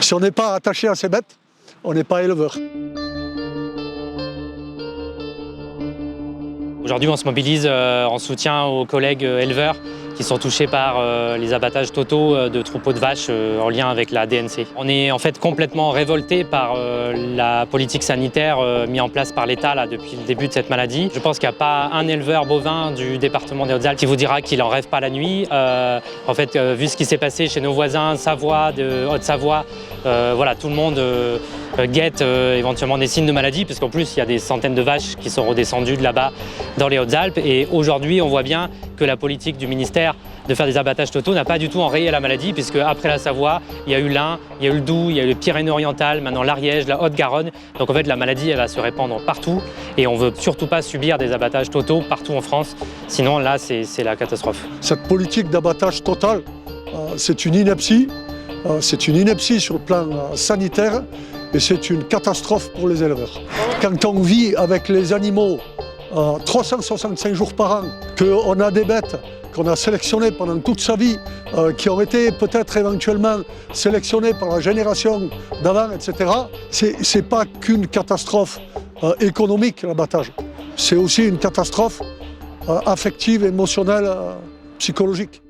Si on n'est pas attaché à ces bêtes, on n'est pas éleveur. Aujourd'hui, on se mobilise en soutien aux collègues éleveurs qui sont touchés par les abattages totaux de troupeaux de vaches en lien avec la DNC. On est en fait complètement révolté par la politique sanitaire mise en place par l'État depuis le début de cette maladie. Je pense qu'il n'y a pas un éleveur bovin du département des Hautes-Alpes qui vous dira qu'il n'en rêve pas la nuit. En fait, vu ce qui s'est passé chez nos voisins Savoie, de Haute-Savoie, voilà, tout le monde guette éventuellement des signes de maladie, puisqu'en plus il y a des centaines de vaches qui sont redescendues de là-bas dans les Hautes-Alpes. Et aujourd'hui, on voit bien que la politique du ministère de faire des abattages totaux n'a pas du tout enrayé la maladie, puisque après la Savoie, il y a eu l'Ain, il y a eu le Doubs, il y a eu les Pyrénées-Orientales, maintenant l'Ariège, la Haute-Garonne. Donc en fait, la maladie, elle va se répandre partout et on ne veut surtout pas subir des abattages totaux partout en France. Sinon, là, c'est la catastrophe. Cette politique d'abattage total, c'est une ineptie. C'est une ineptie sur le plan sanitaire et c'est une catastrophe pour les éleveurs. Quand on vit avec les animaux 365 jours par an, qu'on a des bêtes qu'on a sélectionnées pendant toute sa vie, qui ont été peut-être éventuellement sélectionnées par la génération d'avant, etc., c'est pas qu'une catastrophe économique, l'abattage. C'est aussi une catastrophe affective, émotionnelle, psychologique.